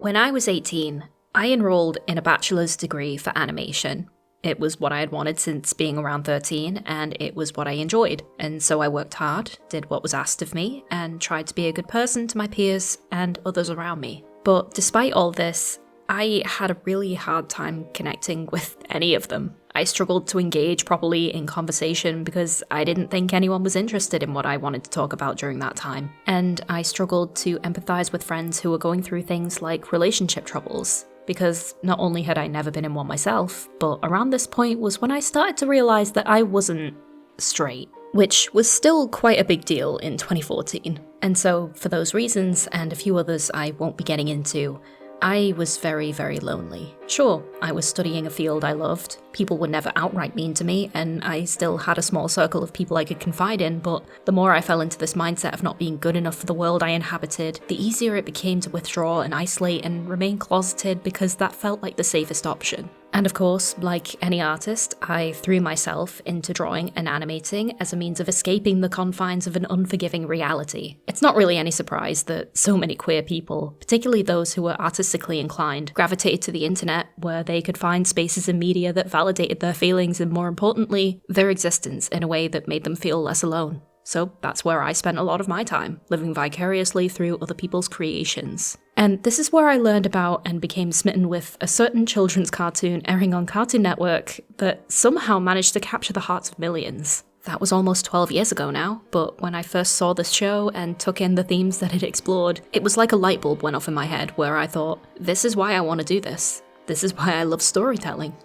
When I was 18, I enrolled in a bachelor's degree for animation. It was what I had wanted since being around 13, and it was what I enjoyed. And so I worked hard, did what was asked of me, and tried to be a good person to my peers and others around me. But despite all this, I had a really hard time connecting with any of them. I struggled to engage properly in conversation because I didn't think anyone was interested in what I wanted to talk about during that time. And I struggled to empathize with friends who were going through things like relationship troubles, because not only had I never been in one myself, but around this point was when I started to realize that I wasn't straight, which was still quite a big deal in 2014. And so for those reasons, and a few others I won't be getting into, I was very, very lonely. Sure, I was studying a field I loved, people were never outright mean to me, and I still had a small circle of people I could confide in, but the more I fell into this mindset of not being good enough for the world I inhabited, the easier it became to withdraw and isolate and remain closeted because that felt like the safest option. And of course, like any artist, I threw myself into drawing and animating as a means of escaping the confines of an unforgiving reality. It's not really any surprise that so many queer people, particularly those who were artistically inclined, gravitated to the internet where they could find spaces in media that validated their feelings and, more importantly, their existence in a way that made them feel less alone. So that's where I spent a lot of my time, living vicariously through other people's creations. And this is where I learned about and became smitten with a certain children's cartoon airing on Cartoon Network that somehow managed to capture the hearts of millions. That was almost 12 years ago now, but when I first saw this show and took in the themes that it explored, it was like a light bulb went off in my head where I thought, this is why I want to do this. This is why I love storytelling.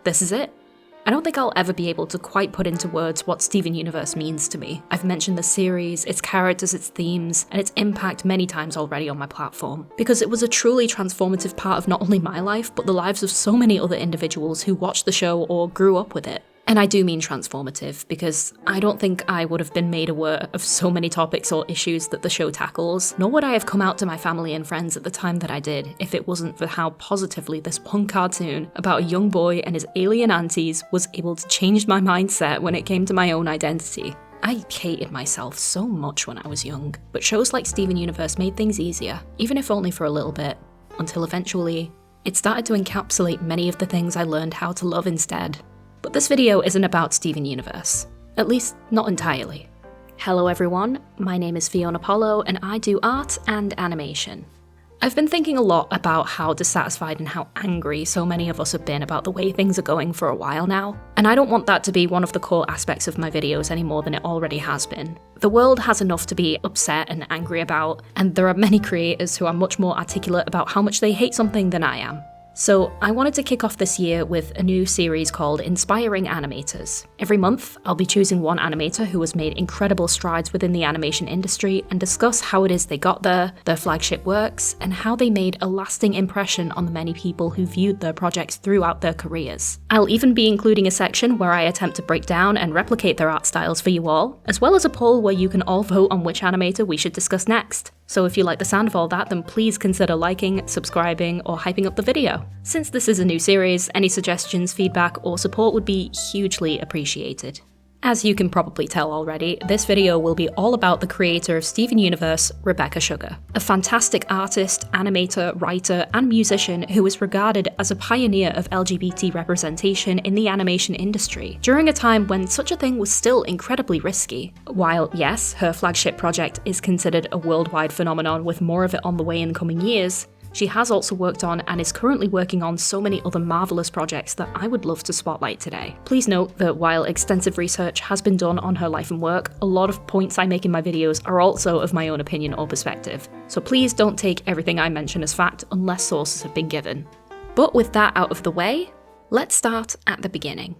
This is it. I don't think I'll ever be able to quite put into words what Steven Universe means to me. I've mentioned the series, its characters, its themes, and its impact many times already on my platform, because it was a truly transformative part of not only my life, but the lives of so many other individuals who watched the show or grew up with it. And I do mean transformative, because I don't think I would have been made aware of so many topics or issues that the show tackles, nor would I have come out to my family and friends at the time that I did if it wasn't for how positively this one cartoon about a young boy and his alien aunties was able to change my mindset when it came to my own identity. I hated myself so much when I was young, but shows like Steven Universe made things easier, even if only for a little bit, until eventually it started to encapsulate many of the things I learned how to love instead. But this video isn't about Steven Universe. At least, not entirely. Hello everyone, my name is fionapollo and I do art and animation. I've been thinking a lot about how dissatisfied and how angry so many of us have been about the way things are going for a while now, and I don't want that to be one of the core aspects of my videos any more than it already has been. The world has enough to be upset and angry about, and there are many creators who are much more articulate about how much they hate something than I am. So I wanted to kick off this year with a new series called Inspiring Animators. Every month, I'll be choosing one animator who has made incredible strides within the animation industry and discuss how it is they got there, their flagship works, and how they made a lasting impression on the many people who viewed their projects throughout their careers. I'll even be including a section where I attempt to break down and replicate their art styles for you all, as well as a poll where you can all vote on which animator we should discuss next. So if you like the sound of all that, then please consider liking, subscribing, or hyping up the video. Since this is a new series, any suggestions, feedback, or support would be hugely appreciated. As you can probably tell already, this video will be all about the creator of Steven Universe, Rebecca Sugar, a fantastic artist, animator, writer, and musician who is regarded as a pioneer of LGBT representation in the animation industry, during a time when such a thing was still incredibly risky. While, yes, her flagship project is considered a worldwide phenomenon with more of it on the way in coming years, she has also worked on and is currently working on so many other marvellous projects that I would love to spotlight today. Please note that while extensive research has been done on her life and work, a lot of points I make in my videos are also of my own opinion or perspective. So please don't take everything I mention as fact unless sources have been given. But with that out of the way, let's start at the beginning.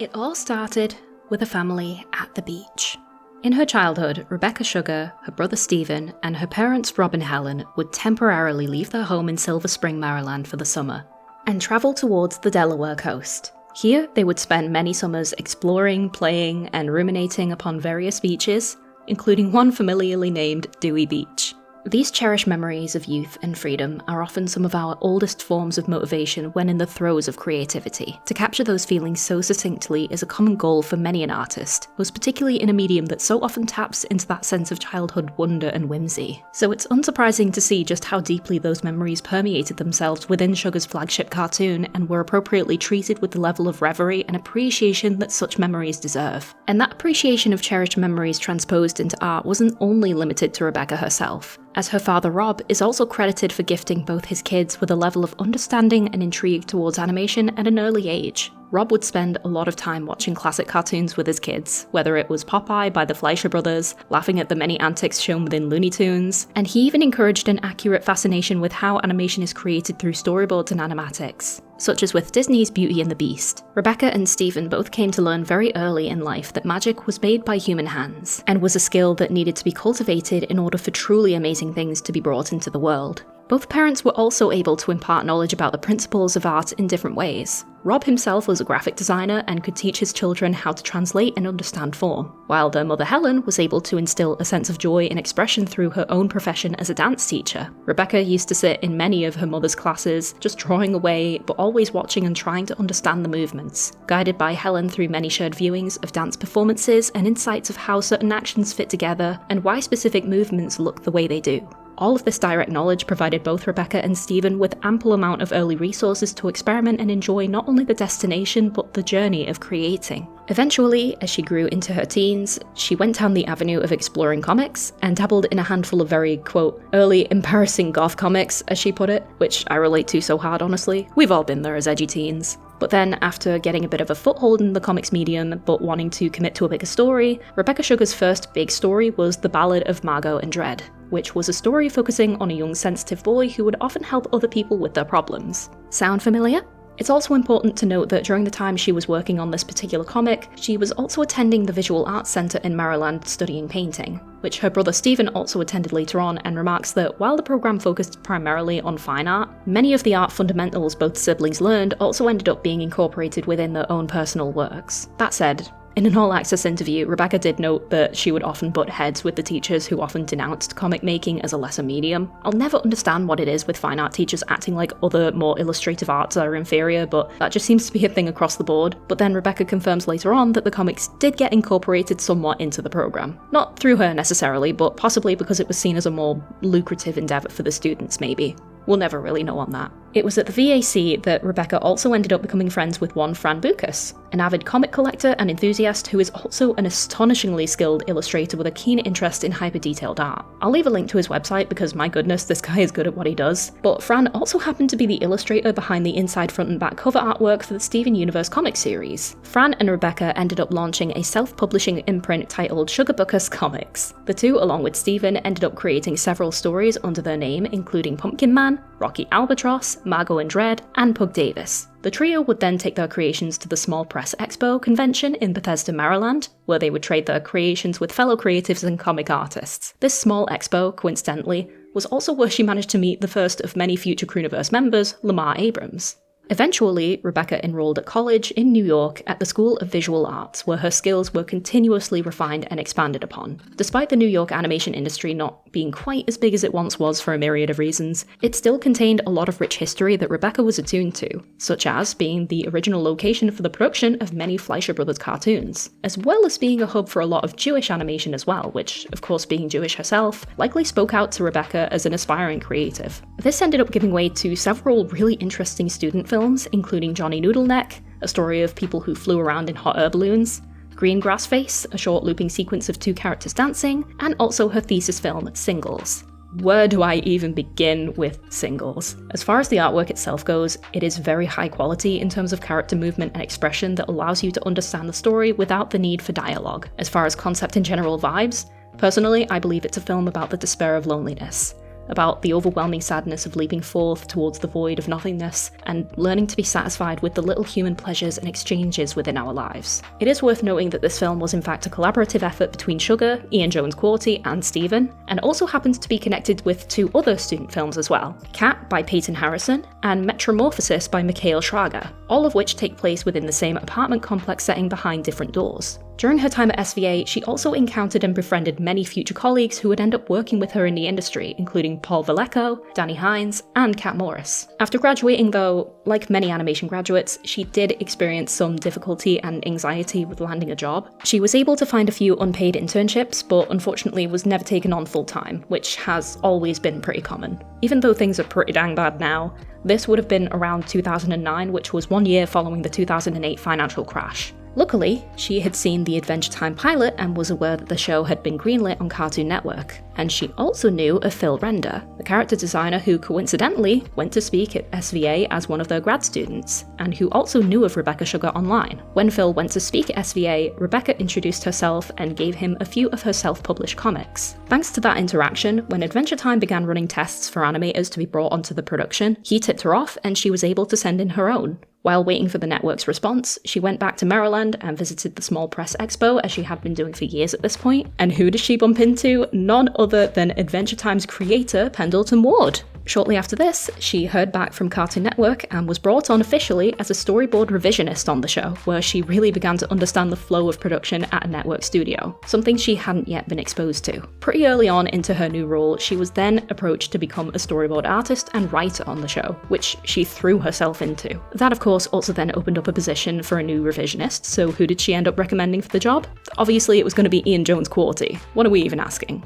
It all started with a family at the beach. In her childhood, Rebecca Sugar, her brother Stephen, and her parents Rob and Helen would temporarily leave their home in Silver Spring, Maryland for the summer, and travel towards the Delaware coast. Here, they would spend many summers exploring, playing, and ruminating upon various beaches, including one familiarly named Dewey Beach. These cherished memories of youth and freedom are often some of our oldest forms of motivation when in the throes of creativity. To capture those feelings so succinctly is a common goal for many an artist, most particularly in a medium that so often taps into that sense of childhood wonder and whimsy. So it's unsurprising to see just how deeply those memories permeated themselves within Sugar's flagship cartoon and were appropriately treated with the level of reverie and appreciation that such memories deserve. And that appreciation of cherished memories transposed into art wasn't only limited to Rebecca herself, as her father Rob is also credited for gifting both his kids with a level of understanding and intrigue towards animation at an early age. Rob would spend a lot of time watching classic cartoons with his kids, whether it was Popeye by the Fleischer Brothers, laughing at the many antics shown within Looney Tunes, and he even encouraged an accurate fascination with how animation is created through storyboards and animatics, such as with Disney's Beauty and the Beast. Rebecca and Stephen both came to learn very early in life that magic was made by human hands, and was a skill that needed to be cultivated in order for truly amazing things to be brought into the world. Both parents were also able to impart knowledge about the principles of art in different ways. Rob himself was a graphic designer and could teach his children how to translate and understand form, while their mother Helen was able to instill a sense of joy and expression through her own profession as a dance teacher. Rebecca used to sit in many of her mother's classes, just drawing away, but always watching and trying to understand the movements, guided by Helen through many shared viewings of dance performances and insights of how certain actions fit together and why specific movements look the way they do. All of this direct knowledge provided both Rebecca and Stephen with ample amount of early resources to experiment and enjoy not only the destination but the journey of creating. Eventually, as she grew into her teens, she went down the avenue of exploring comics and dabbled in a handful of very, quote, early embarrassing goth comics, as she put it, which I relate to so hard, honestly. We've all been there as edgy teens. But then, after getting a bit of a foothold in the comics medium, but wanting to commit to a bigger story, Rebecca Sugar's first big story was The Ballad of Margot and Dread, which was a story focusing on a young sensitive boy who would often help other people with their problems. Sound familiar? It's also important to note that during the time she was working on this particular comic, she was also attending the Visual Arts Centre in Maryland studying painting, which her brother Stephen also attended later on, and remarks that while the program focused primarily on fine art, many of the art fundamentals both siblings learned also ended up being incorporated within their own personal works. That said, in an all-access interview, Rebecca did note that she would often butt heads with the teachers who often denounced comic making as a lesser medium. I'll never understand what it is with fine art teachers acting like other, more illustrative arts are inferior, but that just seems to be a thing across the board. But then Rebecca confirms later on that the comics did get incorporated somewhat into the program. Not through her necessarily, but possibly because it was seen as a more lucrative endeavour for the students, maybe. We'll never really know on that. It was at the VAC that Rebecca also ended up becoming friends with one Fran Bucas, an avid comic collector and enthusiast who is also an astonishingly skilled illustrator with a keen interest in hyper-detailed art. I'll leave a link to his website because my goodness, this guy is good at what he does. But Fran also happened to be the illustrator behind the inside front and back cover artwork for the Steven Universe comic series. Fran and Rebecca ended up launching a self-publishing imprint titled Sugar Bucas Comics. The two, along with Steven, ended up creating several stories under their name, including Pumpkin Man, Rocky Albatross, Margot and Dread, and Pug Davis. The trio would then take their creations to the Small Press Expo convention in Bethesda, Maryland, where they would trade their creations with fellow creatives and comic artists. This small expo, coincidentally, was also where she managed to meet the first of many future Crewniverse members, Lamar Abrams. Eventually, Rebecca enrolled at college in New York at the School of Visual Arts, where her skills were continuously refined and expanded upon. Despite the New York animation industry not being quite as big as it once was for a myriad of reasons, it still contained a lot of rich history that Rebecca was attuned to, such as being the original location for the production of many Fleischer Brothers cartoons, as well as being a hub for a lot of Jewish animation as well, which, of course being Jewish herself, likely spoke out to Rebecca as an aspiring creative. This ended up giving way to several really interesting student films, including Johnny Noodleneck, a story of people who flew around in hot air balloons, Green Grass Face, a short looping sequence of two characters dancing, and also her thesis film, Singles. Where do I even begin with Singles? As far as the artwork itself goes, it is very high quality in terms of character movement and expression that allows you to understand the story without the need for dialogue. As far as concept and general vibes, personally, I believe it's a film about the despair of loneliness, about the overwhelming sadness of leaping forth towards the void of nothingness, and learning to be satisfied with the little human pleasures and exchanges within our lives. It is worth noting that this film was in fact a collaborative effort between Sugar, Ian Jones-Quartey, and Stephen, and also happens to be connected with two other student films as well, Cat by Peyton Harrison, and Metamorphosis by Mikhail Shraga, all of which take place within the same apartment complex setting behind different doors. During her time at SVA, she also encountered and befriended many future colleagues who would end up working with her in the industry, including Paul Vallejo, Danny Hines, and Kat Morris. After graduating though, like many animation graduates, she did experience some difficulty and anxiety with landing a job. She was able to find a few unpaid internships, but unfortunately was never taken on full-time, which has always been pretty common. Even though things are pretty dang bad now, this would have been around 2009, which was 1 year following the 2008 financial crash. Luckily, she had seen the Adventure Time pilot and was aware that the show had been greenlit on Cartoon Network. And she also knew of Phil Render, the character designer who coincidentally went to speak at SVA as one of their grad students, and who also knew of Rebecca Sugar online. When Phil went to speak at SVA, Rebecca introduced herself and gave him a few of her self-published comics. Thanks to that interaction, when Adventure Time began running tests for animators to be brought onto the production, he tipped her off and she was able to send in her own. While waiting for the network's response, she went back to Maryland and visited the Small Press Expo, as she had been doing for years at this point. And who does she bump into? None other than Adventure Time's creator, Pendleton Ward. Shortly after this, she heard back from Cartoon Network and was brought on officially as a storyboard revisionist on the show, where she really began to understand the flow of production at a network studio, something she hadn't yet been exposed to. Pretty early on into her new role, she was then approached to become a storyboard artist and writer on the show, which she threw herself into. That of course also then opened up a position for a new revisionist, so who did she end up recommending for the job? Obviously it was going to be Ian Jones-Quartey. What are we even asking?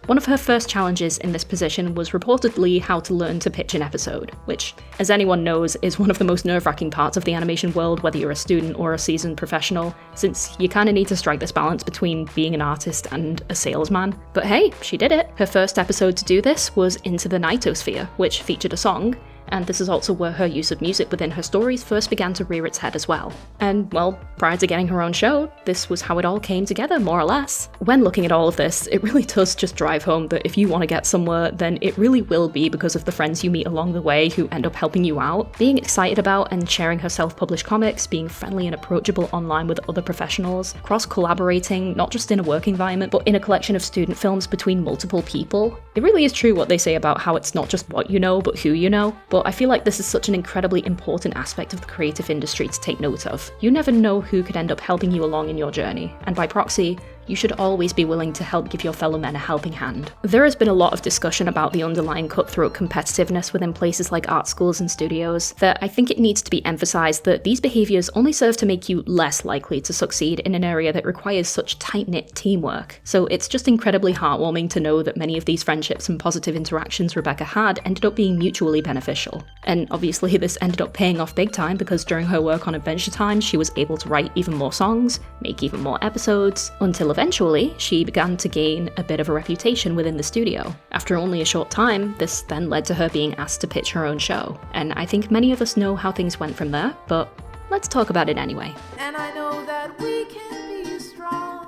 One of her first challenges in this position was reportedly how to learn to pitch an episode, which, as anyone knows, is one of the most nerve-wracking parts of the animation world, whether you're a student or a seasoned professional, since you kind of need to strike this balance between being an artist and a salesman. But hey, she did it! Her first episode to do this was Into the Nightosphere, which featured a song, and this is also where her use of music within her stories first began to rear its head as well. And, well, prior to getting her own show, this was how it all came together, more or less. When looking at all of this, it really does just drive home that if you want to get somewhere, then it really will be because of the friends you meet along the way who end up helping you out. Being excited about and sharing her self-published comics, being friendly and approachable online with other professionals, cross-collaborating, not just in a work environment, but in a collection of student films between multiple people. It really is true what they say about how it's not just what you know, but who you know. But I feel like this is such an incredibly important aspect of the creative industry to take note of. You never know who could end up helping you along in your journey, and by proxy, you should always be willing to help give your fellow men a helping hand. There has been a lot of discussion about the underlying cutthroat competitiveness within places like art schools and studios, that I think it needs to be emphasized that these behaviors only serve to make you less likely to succeed in an area that requires such tight-knit teamwork. So it's just incredibly heartwarming to know that many of these friendships and positive interactions Rebecca had ended up being mutually beneficial. And obviously this ended up paying off big time because during her work on Adventure Time, she was able to write even more songs, make even more episodes, until eventually she began to gain a bit of a reputation within the studio. After only a short time, this then led to her being asked to pitch her own show. And I think many of us know how things went from there, but let's talk about it anyway. And I know that we can be strong.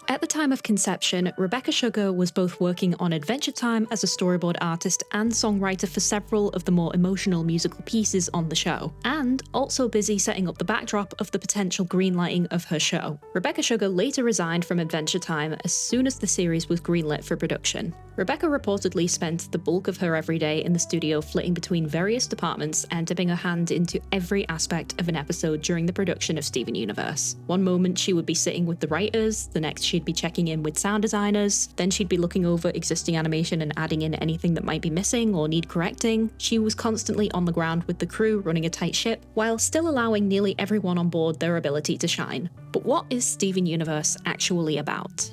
At the time of conception, Rebecca Sugar was both working on Adventure Time as a storyboard artist and songwriter for several of the more emotional musical pieces on the show, and also busy setting up the backdrop of the potential greenlighting of her show. Rebecca Sugar later resigned from Adventure Time as soon as the series was greenlit for production. Rebecca reportedly spent the bulk of her every day in the studio flitting between various departments and dipping her hand into every aspect of an episode during the production of Steven Universe. One moment she would be sitting with the writers, the next she'd be checking in with sound designers, then she'd be looking over existing animation and adding in anything that might be missing or need correcting. She was constantly on the ground with the crew running a tight ship, while still allowing nearly everyone on board their ability to shine. But what is Steven Universe actually about?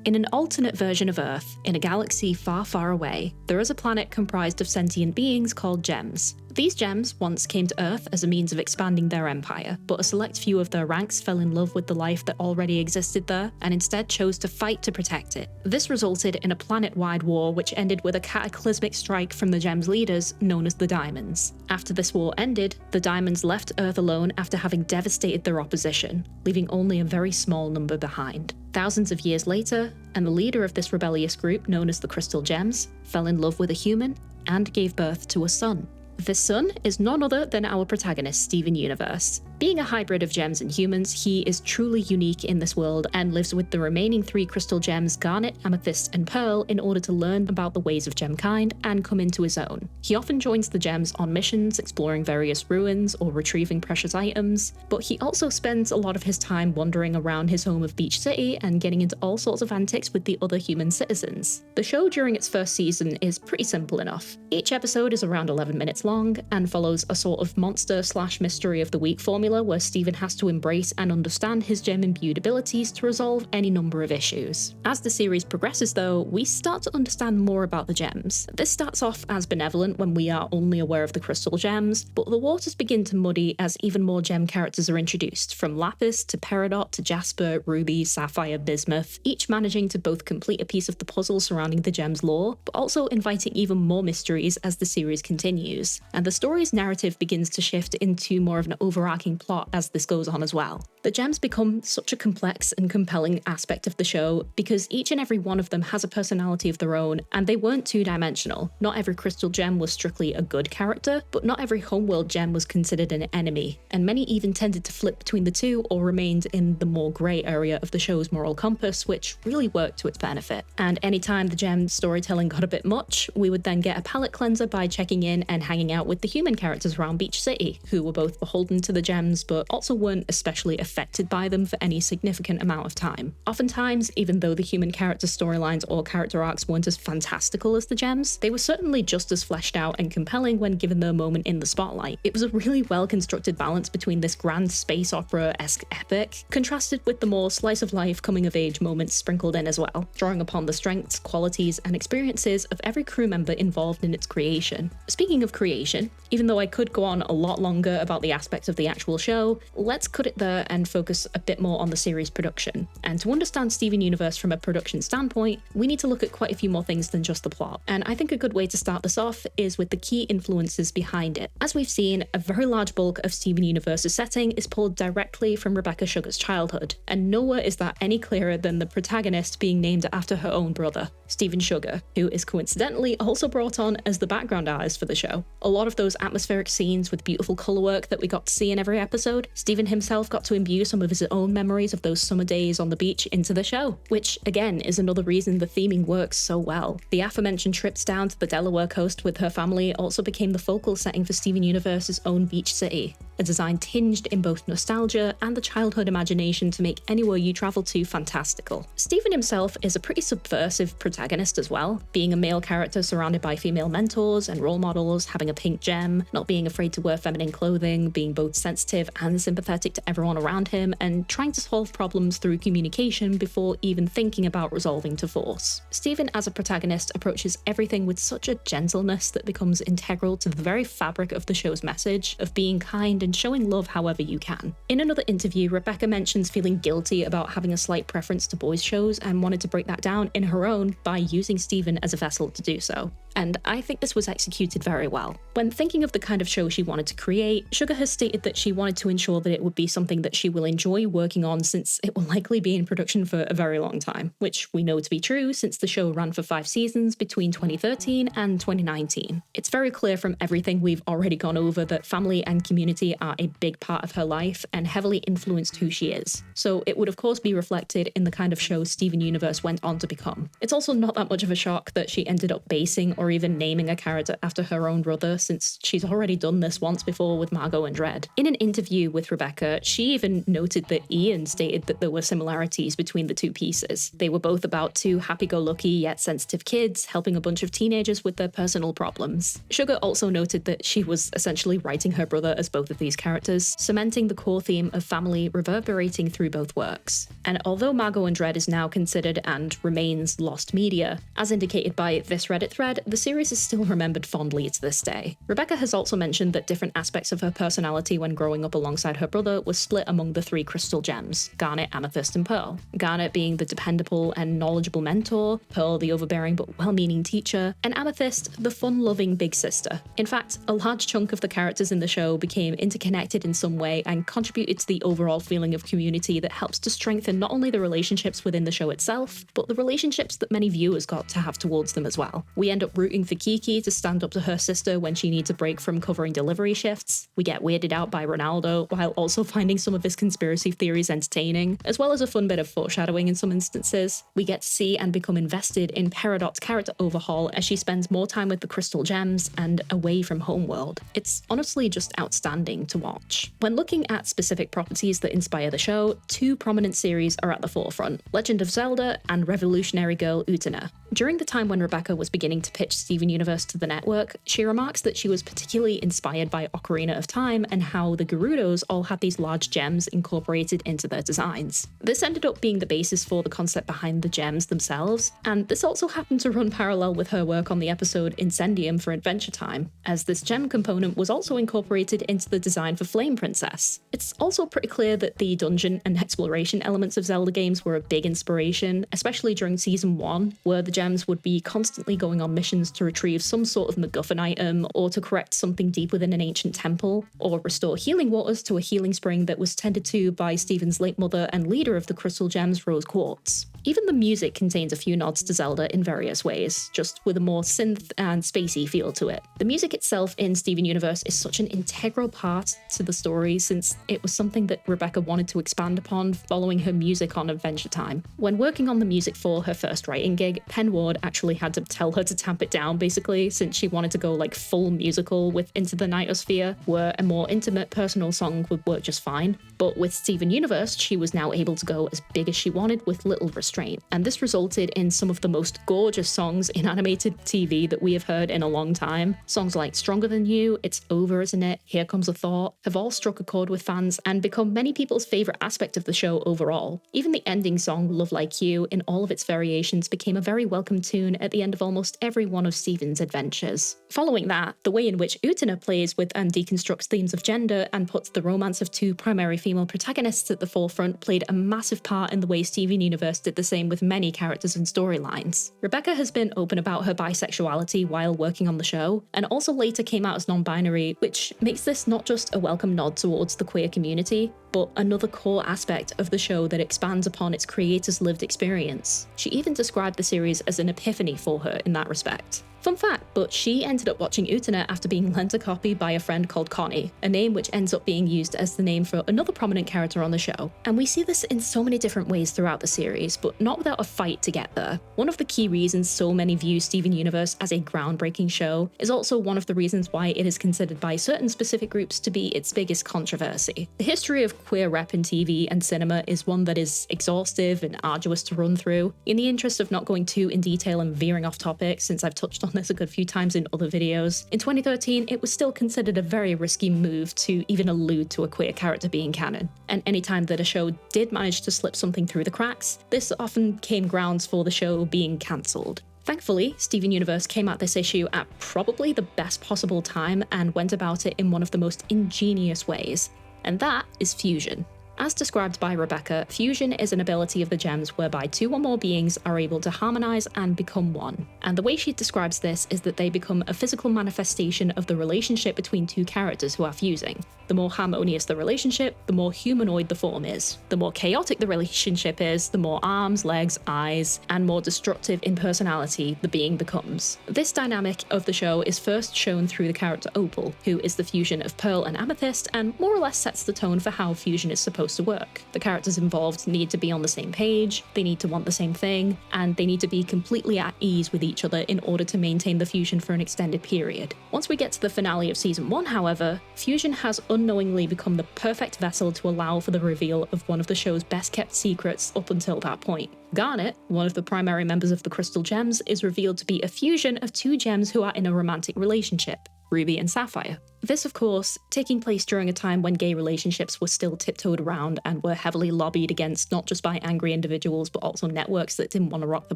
In an alternate version of Earth, in a galaxy far, far away, there is a planet comprised of sentient beings called gems. These gems once came to Earth as a means of expanding their empire, but a select few of their ranks fell in love with the life that already existed there, and instead chose to fight to protect it. This resulted in a planet-wide war which ended with a cataclysmic strike from the gems' leaders, known as the Diamonds. After this war ended, the Diamonds left Earth alone after having devastated their opposition, leaving only a very small number behind. Thousands of years later, and the leader of this rebellious group, known as the Crystal Gems, fell in love with a human and gave birth to a son. This son is none other than our protagonist, Steven Universe. Being a hybrid of gems and humans, he is truly unique in this world and lives with the remaining 3 crystal gems, Garnet, Amethyst, and Pearl, in order to learn about the ways of gemkind and come into his own. He often joins the gems on missions, exploring various ruins or retrieving precious items, but he also spends a lot of his time wandering around his home of Beach City and getting into all sorts of antics with the other human citizens. The show during its first season is pretty simple enough. Each episode is around 11 minutes long and follows a sort of monster/mystery of the week formula where Steven has to embrace and understand his gem-imbued abilities to resolve any number of issues. As the series progresses though, we start to understand more about the gems. This starts off as benevolent when we are only aware of the crystal gems, but the waters begin to muddy as even more gem characters are introduced, from Lapis to Peridot to Jasper, Ruby, Sapphire, Bismuth, each managing to both complete a piece of the puzzle surrounding the gem's lore, but also inviting even more mysteries as the series continues. And the story's narrative begins to shift into more of an overarching plot as this goes on as well. The gems become such a complex and compelling aspect of the show because each and every one of them has a personality of their own, and they weren't two-dimensional. Not every crystal gem was strictly a good character, but not every homeworld gem was considered an enemy, and many even tended to flip between the two or remained in the more grey area of the show's moral compass, which really worked to its benefit. And anytime the gem storytelling got a bit much, we would then get a palate cleanser by checking in and hanging out with the human characters around Beach City, who were both beholden to the gems but also weren't especially affected by them for any significant amount of time. Oftentimes, even though the human character storylines or character arcs weren't as fantastical as the gems, they were certainly just as fleshed out and compelling when given their moment in the spotlight. It was a really well-constructed balance between this grand space opera-esque epic, contrasted with the more slice-of-life coming-of-age moments sprinkled in as well, drawing upon the strengths, qualities, and experiences of every crew member involved in its creation. Speaking of creation, even though I could go on a lot longer about the aspects of the actual show, let's cut it there and focus a bit more on the series production. And to understand Steven Universe from a production standpoint, we need to look at quite a few more things than just the plot. And I think a good way to start this off is with the key influences behind it. As we've seen, a very large bulk of Steven Universe's setting is pulled directly from Rebecca Sugar's childhood, and nowhere is that any clearer than the protagonist being named after her own brother, Steven Sugar, who is coincidentally also brought on as the background artist for the show. A lot of those atmospheric scenes with beautiful colour work that we got to see in every episode, Steven himself got to imbue some of his own memories of those summer days on the beach into the show, which again is another reason the theming works so well. The aforementioned trips down to the Delaware coast with her family also became the focal setting for Steven Universe's own Beach City, a design tinged in both nostalgia and the childhood imagination to make anywhere you travel to fantastical. Steven himself is a pretty subversive protagonist as well, being a male character surrounded by female mentors and role models, having a pink gem, not being afraid to wear feminine clothing, being both sensitive and sympathetic to everyone around him, and trying to solve problems through communication before even thinking about resolving to force. Steven as a protagonist approaches everything with such a gentleness that becomes integral to the very fabric of the show's message of being kind and showing love however you can. In another interview, Rebecca mentions feeling guilty about having a slight preference to boys' shows and wanted to break that down in her own by using Steven as a vessel to do so. And I think this was executed very well. When thinking of the kind of show she wanted to create, Sugar has stated that she wanted to ensure that it would be something that she will enjoy working on since it will likely be in production for a very long time, which we know to be true since the show ran for 5 seasons between 2013 and 2019. It's very clear from everything we've already gone over that family and community are a big part of her life and heavily influenced who she is. So it would of course be reflected in the kind of show Steven Universe went on to become. It's also not that much of a shock that she ended up basing or even naming a character after her own brother, since she's already done this once before with Margot and Dredd. In an interview with Rebecca, she even noted that Ian stated that there were similarities between the two pieces. They were both about 2 happy-go-lucky yet sensitive kids helping a bunch of teenagers with their personal problems. Sugar also noted that she was essentially writing her brother as both of these characters, cementing the core theme of family reverberating through both works. And although Margot and Dredd is now considered and remains lost media, as indicated by this Reddit thread, the series is still remembered fondly to this day. Rebecca has also mentioned that different aspects of her personality when growing up alongside her brother was split among the 3 crystal gems, Garnet, Amethyst, and Pearl. Garnet being the dependable and knowledgeable mentor, Pearl the overbearing but well-meaning teacher, and Amethyst the fun-loving big sister. In fact, a large chunk of the characters in the show became interconnected in some way and contributed to the overall feeling of community that helps to strengthen not only the relationships within the show itself, but the relationships that many viewers got to have towards them as well. We end up rooting for Kiki to stand up to her sister when she needs a break from covering delivery shifts. We get weirded out by Ronaldo, while also finding some of his conspiracy theories entertaining, as well as a fun bit of foreshadowing in some instances. We get to see and become invested in Peridot's character overhaul as she spends more time with the crystal gems and away from Homeworld. It's honestly just outstanding to watch. When looking at specific properties that inspire the show, two prominent series are at the forefront: Legend of Zelda and Revolutionary Girl Utena. During the time when Rebecca was beginning to pitch Steven Universe to the network, she remarks that she was particularly inspired by Ocarina of Time and how the Gerudos all had these large gems incorporated into their designs. This ended up being the basis for the concept behind the gems themselves, and this also happened to run parallel with her work on the episode Incendium for Adventure Time, as this gem component was also incorporated into the design for Flame Princess. It's also pretty clear that the dungeon and exploration elements of Zelda games were a big inspiration, especially during Season 1, where the gems would be constantly going on missions to retrieve some sort of MacGuffin item, or to correct something deep within an ancient temple, or restore healing waters to a healing spring that was tended to by Steven's late mother and leader of the Crystal Gems, Rose Quartz. Even the music contains a few nods to Zelda in various ways, just with a more synth and spacey feel to it. The music itself in Steven Universe is such an integral part to the story, since it was something that Rebecca wanted to expand upon following her music on Adventure Time. When working on the music for her first writing gig, Penn Ward actually had to tell her to tamp it down, basically, since she wanted to go like full musical with Into the Nightosphere, where a more intimate personal song would work just fine. But with Steven Universe, she was now able to go as big as she wanted with little restraint, and this resulted in some of the most gorgeous songs in animated TV that we have heard in a long time. Songs like Stronger Than You, It's Over, Isn't It?, Here Comes a Thought have all struck a chord with fans and become many people's favourite aspect of the show overall. Even the ending song, Love Like You, in all of its variations, became a very welcome tune at the end of almost every one of Steven's adventures. Following that, the way in which Utena plays with and deconstructs themes of gender and puts the romance of two primary female protagonists at the forefront played a massive part in the way Steven Universe did the same with many characters and storylines. Rebecca has been open about her bisexuality while working on the show, and also later came out as non-binary, which makes this not just a welcome nod towards the queer community, but another core aspect of the show that expands upon its creator's lived experience. She even described the series as an epiphany for her in that respect. Fun fact, but she ended up watching Utena after being lent a copy by a friend called Connie, a name which ends up being used as the name for another prominent character on the show. And we see this in so many different ways throughout the series, but not without a fight to get there. One of the key reasons so many view Steven Universe as a groundbreaking show is also one of the reasons why it is considered by certain specific groups to be its biggest controversy. The history of queer rep in TV and cinema is one that is exhaustive and arduous to run through. In the interest of not going too in detail and veering off topic, since I've touched on this a good few times in other videos, in 2013 it was still considered a very risky move to even allude to a queer character being canon. And anytime that a show did manage to slip something through the cracks, this often came grounds for the show being cancelled. Thankfully, Steven Universe came at this issue at probably the best possible time and went about it in one of the most ingenious ways, and that is fusion. As described by Rebecca, fusion is an ability of the gems whereby two or more beings are able to harmonize and become one. And the way she describes this is that they become a physical manifestation of the relationship between two characters who are fusing. The more harmonious the relationship, the more humanoid the form is. The more chaotic the relationship is, the more arms, legs, eyes, and more destructive in personality the being becomes. This dynamic of the show is first shown through the character Opal, who is the fusion of Pearl and Amethyst, and more or less sets the tone for how fusion is supposed to work. The characters involved need to be on the same page, they need to want the same thing, and they need to be completely at ease with each other in order to maintain the fusion for an extended period. Once we get to the finale of Season 1, however, fusion has unknowingly become the perfect vessel to allow for the reveal of one of the show's best kept secrets up until that point. Garnet, one of the primary members of the Crystal Gems, is revealed to be a fusion of two gems who are in a romantic relationship, Ruby and Sapphire. This, of course, taking place during a time when gay relationships were still tiptoed around and were heavily lobbied against not just by angry individuals but also networks that didn't want to rock the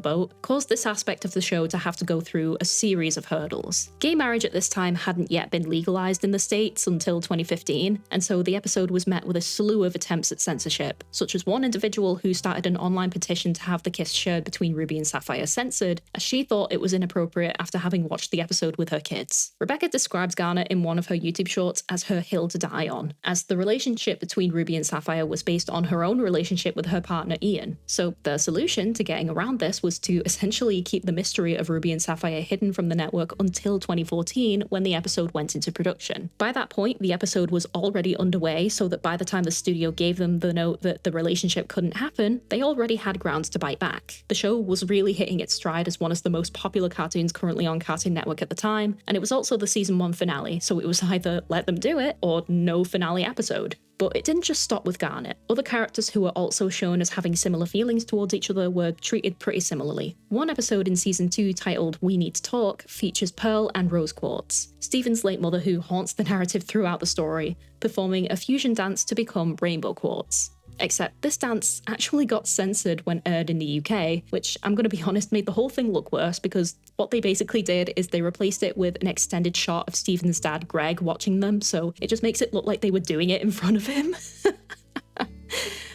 boat, caused this aspect of the show to have to go through a series of hurdles. Gay marriage at this time hadn't yet been legalized in the States until 2015, and so the episode was met with a slew of attempts at censorship, such as one individual who started an online petition to have the kiss shared between Ruby and Sapphire censored, as she thought it was inappropriate after having watched the episode with her kids. Rebecca describes Garnet in one of her YouTube shorts as her hill to die on, as the relationship between Ruby and Sapphire was based on her own relationship with her partner Ian. So the solution to getting around this was to essentially keep the mystery of Ruby and Sapphire hidden from the network until 2014, when the episode went into production. By that point, the episode was already underway, so that by the time the studio gave them the note that the relationship couldn't happen, they already had grounds to bite back. The show was really hitting its stride as one of the most popular cartoons currently on Cartoon Network at the time, and it was also the season 1 finale, so it was either let them do it or no finale episode. But it didn't just stop with Garnet. Other characters who were also shown as having similar feelings towards each other were treated pretty similarly. One episode in season 2 titled We Need to Talk features Pearl and Rose Quartz, Stephen's late mother who haunts the narrative throughout the story, performing a fusion dance to become Rainbow Quartz. Except this dance actually got censored when aired in the UK, which I'm going to be honest made the whole thing look worse, because what they basically did is they replaced it with an extended shot of Stephen's dad Greg watching them, so it just makes it look like they were doing it in front of him.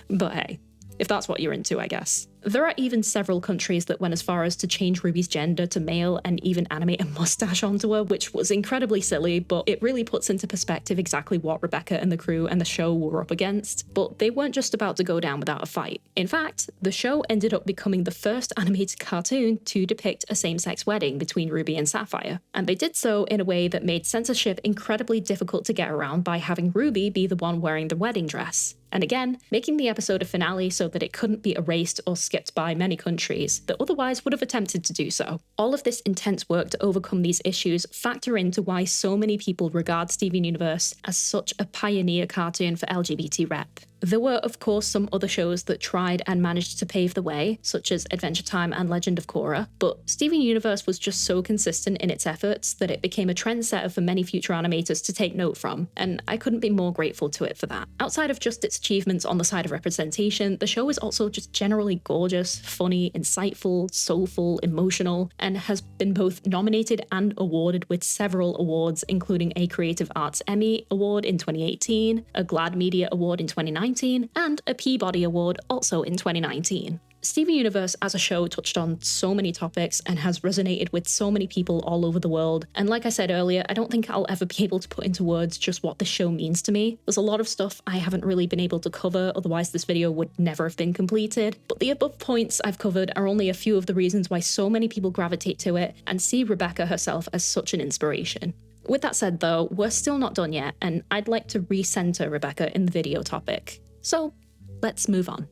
But hey, if that's what you're into, I guess. There are even several countries that went as far as to change Ruby's gender to male and even animate a mustache onto her, which was incredibly silly, but it really puts into perspective exactly what Rebecca and the crew and the show were up against. But they weren't just about to go down without a fight. In fact, the show ended up becoming the first animated cartoon to depict a same-sex wedding between Ruby and Sapphire. And they did so in a way that made censorship incredibly difficult to get around by having Ruby be the one wearing the wedding dress. And again, making the episode a finale so that it couldn't be erased or skipped by many countries that otherwise would have attempted to do so. All of this intense work to overcome these issues factor into why so many people regard Steven Universe as such a pioneer cartoon for LGBT rep. There were, of course, some other shows that tried and managed to pave the way, such as Adventure Time and Legend of Korra, but Steven Universe was just so consistent in its efforts that it became a trendsetter for many future animators to take note from, and I couldn't be more grateful to it for that. Outside of just its achievements on the side of representation, the show is also just generally gorgeous, funny, insightful, soulful, emotional, and has been both nominated and awarded with several awards, including a Creative Arts Emmy Award in 2018, a GLAAD Media Award in 2019, and a Peabody Award also in 2019. Steven Universe as a show touched on so many topics and has resonated with so many people all over the world, and like I said earlier, I don't think I'll ever be able to put into words just what the show means to me. There's a lot of stuff I haven't really been able to cover, otherwise this video would never have been completed, but the above points I've covered are only a few of the reasons why so many people gravitate to it and see Rebecca herself as such an inspiration. With that said though, we're still not done yet, and I'd like to recenter Rebecca in the video topic. So, let's move on.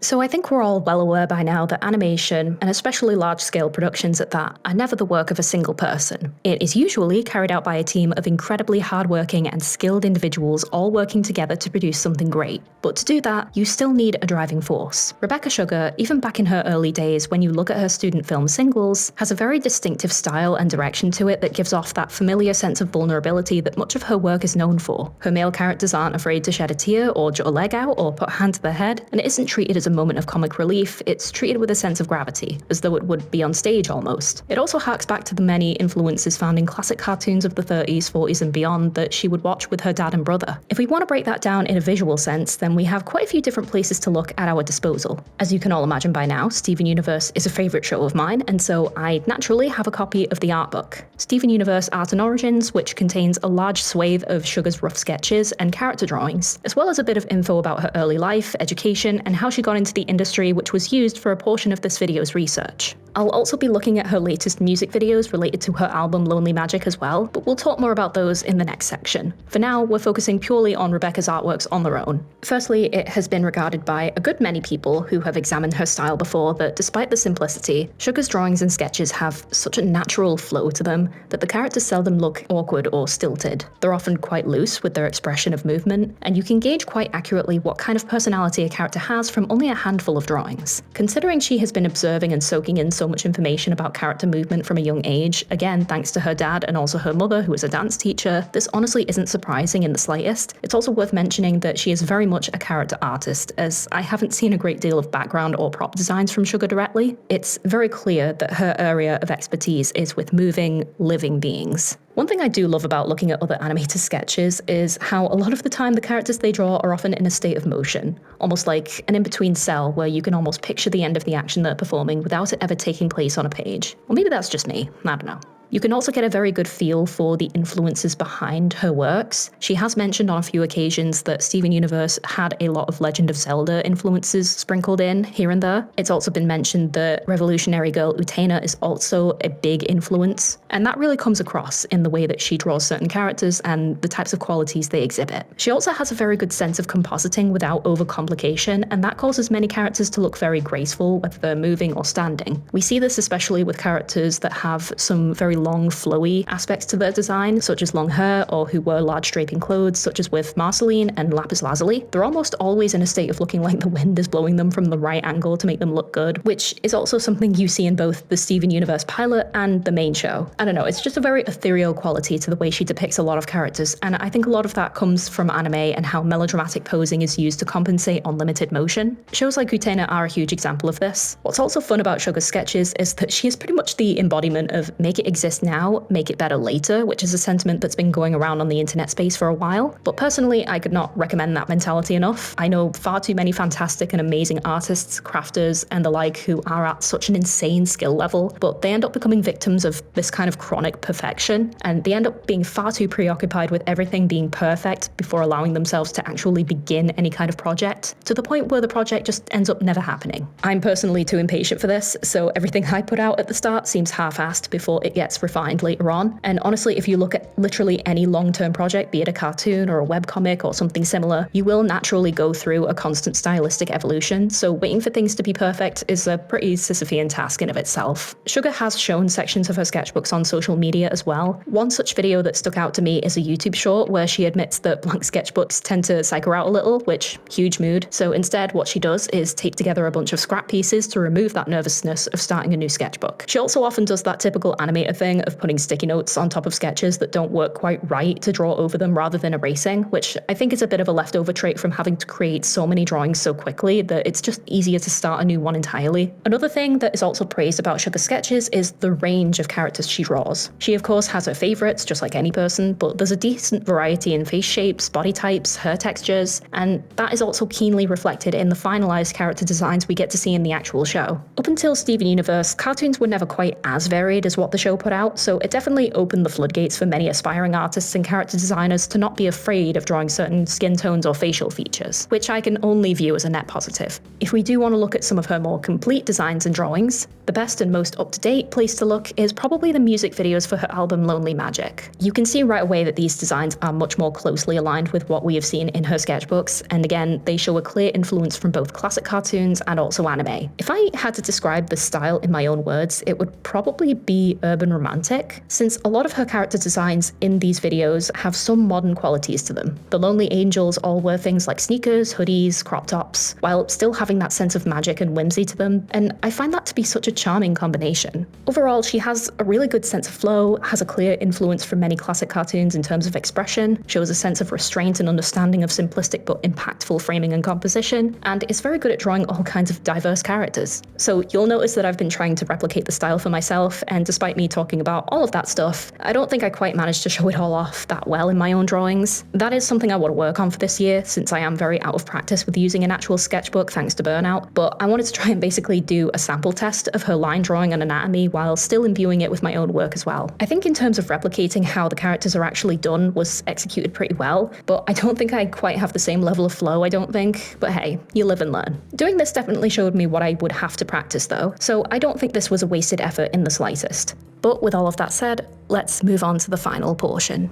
So I think we're all well aware by now that animation, and especially large-scale productions at that, are never the work of a single person. It is usually carried out by a team of incredibly hardworking and skilled individuals all working together to produce something great. But to do that, you still need a driving force. Rebecca Sugar, even back in her early days when you look at her student film Singles, has a very distinctive style and direction to it that gives off that familiar sense of vulnerability that much of her work is known for. Her male characters aren't afraid to shed a tear or jut a leg out or put a hand to their head, and it isn't treated as a moment of comic relief, it's treated with a sense of gravity, as though it would be on stage almost. It also harks back to the many influences found in classic cartoons of the 30s, 40s and beyond that she would watch with her dad and brother. If we want to break that down in a visual sense, then we have quite a few different places to look at our disposal. As you can all imagine by now, Steven Universe is a favourite show of mine, and so I naturally have a copy of the art book, Steven Universe Art and Origins, which contains a large swathe of Sugar's rough sketches and character drawings, as well as a bit of info about her early life, education, and how she got into the industry, which was used for a portion of this video's research. I'll also be looking at her latest music videos related to her album Lonely Magic as well, but we'll talk more about those in the next section. For now, we're focusing purely on Rebecca's artworks on their own. Firstly, it has been regarded by a good many people who have examined her style before that despite the simplicity, Sugar's drawings and sketches have such a natural flow to them that the characters seldom look awkward or stilted. They're often quite loose with their expression of movement, and you can gauge quite accurately what kind of personality a character has from only a handful of drawings. Considering she has been observing and soaking in so much information about character movement from a young age, again thanks to her dad and also her mother who is a dance teacher, this honestly isn't surprising in the slightest. It's also worth mentioning that she is very much a character artist, as I haven't seen a great deal of background or prop designs from Sugar directly. It's very clear that her area of expertise is with moving, living beings. One thing I do love about looking at other animator sketches is how a lot of the time the characters they draw are often in a state of motion, almost like an in-between cell where you can almost picture the end of the action they're performing without it ever taking place on a page. Or maybe that's just me, I don't know. You can also get a very good feel for the influences behind her works. She has mentioned on a few occasions that Steven Universe had a lot of Legend of Zelda influences sprinkled in here and there. It's also been mentioned that Revolutionary Girl Utena is also a big influence, and that really comes across in the way that she draws certain characters and the types of qualities they exhibit. She also has a very good sense of compositing without overcomplication, and that causes many characters to look very graceful, whether they're moving or standing. We see this especially with characters that have some very long, flowy aspects to their design, such as long hair or who wear large draping clothes, such as with Marceline and Lapis Lazuli. They're almost always in a state of looking like the wind is blowing them from the right angle to make them look good, which is also something you see in both the Steven Universe pilot and the main show. I don't know, it's just a very ethereal quality to the way she depicts a lot of characters, and I think a lot of that comes from anime and how melodramatic posing is used to compensate on limited motion. Shows like Utena are a huge example of this. What's also fun about Sugar's sketches is that she is pretty much the embodiment of make it exist now, make it better later, which is a sentiment that's been going around on the internet space for a while. But personally, I could not recommend that mentality enough. I know far too many fantastic and amazing artists, crafters, and the like who are at such an insane skill level, but they end up becoming victims of this kind of chronic perfection, and they end up being far too preoccupied with everything being perfect before allowing themselves to actually begin any kind of project, to the point where the project just ends up never happening. I'm personally too impatient for this, so everything I put out at the start seems half-assed before it gets refined later on. And honestly, if you look at literally any long-term project, be it a cartoon or a webcomic or something similar, you will naturally go through a constant stylistic evolution, so waiting for things to be perfect is a pretty Sisyphean task in of itself. Sugar has shown sections of her sketchbooks on social media as well. One such video that stuck out to me is a YouTube short where she admits that blank sketchbooks tend to psych her out a little, which, huge mood. So instead, what she does is tape together a bunch of scrap pieces to remove that nervousness of starting a new sketchbook. She also often does that typical animator thing of putting sticky notes on top of sketches that don't work quite right to draw over them rather than erasing, which I think is a bit of a leftover trait from having to create so many drawings so quickly that it's just easier to start a new one entirely. Another thing that is also praised about Sugar sketches is the range of characters she draws. She of course has her favourites, just like any person, but there's a decent variety in face shapes, body types, hair textures, and that is also keenly reflected in the finalised character designs we get to see in the actual show. Up until Steven Universe, cartoons were never quite as varied as what the show put out, so it definitely opened the floodgates for many aspiring artists and character designers to not be afraid of drawing certain skin tones or facial features, which I can only view as a net positive. If we do want to look at some of her more complete designs and drawings, the best and most up-to-date place to look is probably the music videos for her album Lonely Magic. You can see right away that these designs are much more closely aligned with what we have seen in her sketchbooks, and again, they show a clear influence from both classic cartoons and also anime. If I had to describe the style in my own words, it would probably be urban romantic, since a lot of her character designs in these videos have some modern qualities to them. The Lonely Angels all wear things like sneakers, hoodies, crop tops, while still having that sense of magic and whimsy to them, and I find that to be such a charming combination. Overall, she has a really good sense of flow, has a clear influence from many classic cartoons in terms of expression, shows a sense of restraint and understanding of simplistic but impactful framing and composition, and is very good at drawing all kinds of diverse characters. So you'll notice that I've been trying to replicate the style for myself, and despite me talking about all of that stuff, I don't think I quite managed to show it all off that well in my own drawings. That is something I want to work on for this year, since I am very out of practice with using an actual sketchbook thanks to burnout, but I wanted to try and basically do a sample test of her line drawing and anatomy while still imbuing it with my own work as well. I think in terms of replicating how the characters are actually done was executed pretty well, but I don't think I quite have the same level of flow, I don't think, but hey, you live and learn. Doing this definitely showed me what I would have to practice though, so I don't think this was a wasted effort in the slightest. But with all of that said, let's move on to the final portion.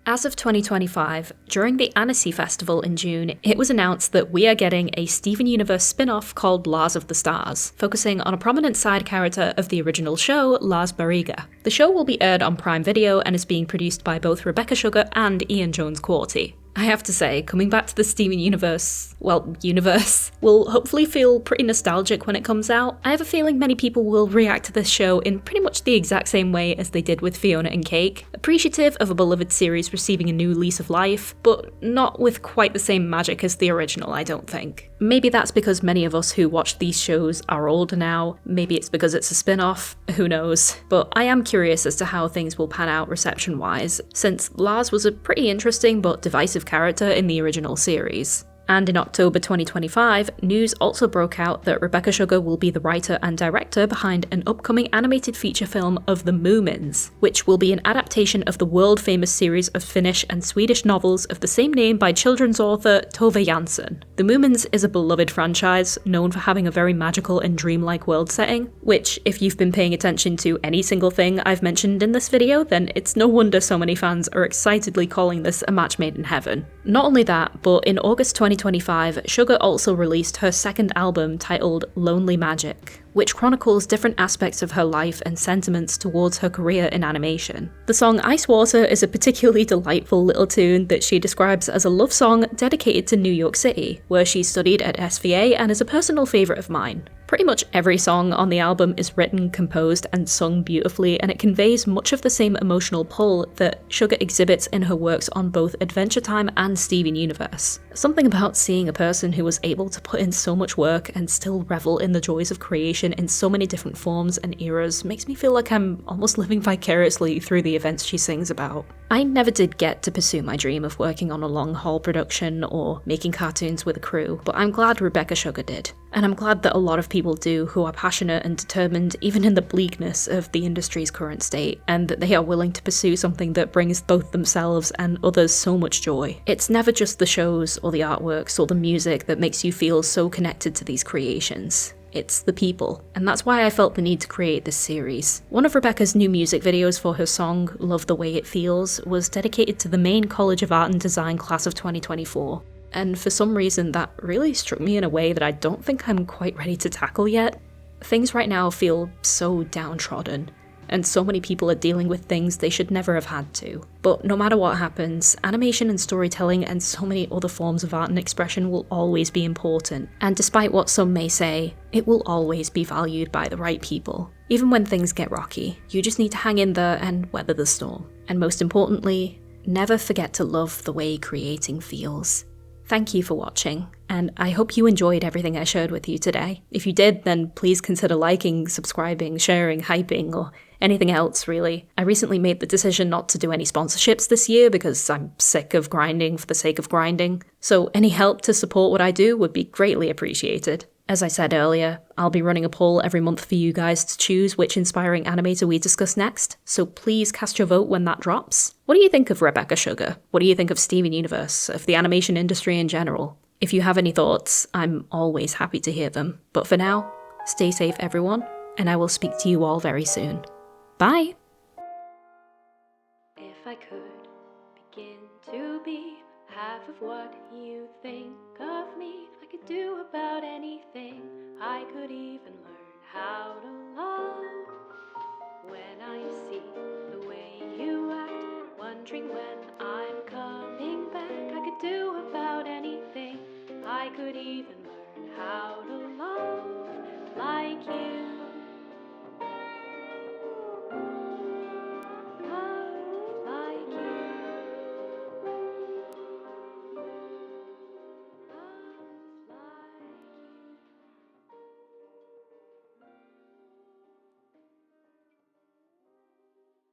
As of 2025, during the Annecy Festival in June, it was announced that we are getting a Steven Universe spin-off called Lars of the Stars, focusing on a prominent side character of the original show, Lars Barriga. The show will be aired on Prime Video and is being produced by both Rebecca Sugar and Ian Jones-Quartey. I have to say, coming back to the Steven universe will hopefully feel pretty nostalgic when it comes out. I have a feeling many people will react to this show in pretty much the exact same way as they did with Fiona and Cake, appreciative of a beloved series receiving a new lease of life, but not with quite the same magic as the original, I don't think. Maybe that's because many of us who watch these shows are older now, maybe it's because it's a spin-off, who knows. But I am curious as to how things will pan out reception-wise, since Lars was a pretty interesting but divisive character in the original series. And in October 2025, news also broke out that Rebecca Sugar will be the writer and director behind an upcoming animated feature film of The Moomins, which will be an adaptation of the world-famous series of Finnish and Swedish novels of the same name by children's author Tove Jansson. The Moomins is a beloved franchise, known for having a very magical and dreamlike world setting, which, if you've been paying attention to any single thing I've mentioned in this video, then it's no wonder so many fans are excitedly calling this a match made in heaven. Not only that, but in August 2025, Sugar also released her second album titled Lonely Magic, which chronicles different aspects of her life and sentiments towards her career in animation. The song Ice Water is a particularly delightful little tune that she describes as a love song dedicated to New York City, where she studied at SVA and is a personal favourite of mine. Pretty much every song on the album is written, composed, and sung beautifully, and it conveys much of the same emotional pull that Sugar exhibits in her works on both Adventure Time and Steven Universe. Something about seeing a person who was able to put in so much work and still revel in the joys of creation in so many different forms and eras makes me feel like I'm almost living vicariously through the events she sings about. I never did get to pursue my dream of working on a long-haul production or making cartoons with a crew, but I'm glad Rebecca Sugar did. And I'm glad that a lot of people do who are passionate and determined even in the bleakness of the industry's current state, and that they are willing to pursue something that brings both themselves and others so much joy. It's never just the shows or the artworks or the music that makes you feel so connected to these creations. It's the people, and that's why I felt the need to create this series. One of Rebecca's new music videos for her song Love the Way It Feels was dedicated to the main College of Art and Design class of 2024. And for some reason that really struck me in a way that I don't think I'm quite ready to tackle yet. Things right now feel so downtrodden, and so many people are dealing with things they should never have had to. But no matter what happens, animation and storytelling and so many other forms of art and expression will always be important, and despite what some may say, it will always be valued by the right people. Even when things get rocky, you just need to hang in there and weather the storm. And most importantly, never forget to love the way creating feels. Thank you for watching, and I hope you enjoyed everything I shared with you today. If you did, then please consider liking, subscribing, sharing, hyping, or anything else, really. I recently made the decision not to do any sponsorships this year because I'm sick of grinding for the sake of grinding, so any help to support what I do would be greatly appreciated. As I said earlier, I'll be running a poll every month for you guys to choose which inspiring animator we discuss next, so please cast your vote when that drops. What do you think of Rebecca Sugar? What do you think of Steven Universe, of the animation industry in general? If you have any thoughts, I'm always happy to hear them. But for now, stay safe everyone, and I will speak to you all very soon. Bye! If I could begin to be half of what you think of me, I could do about anything. I could even learn how to love. When I see the way you act, wondering when I'm coming back, I could do about anything. I could even learn how to love like you.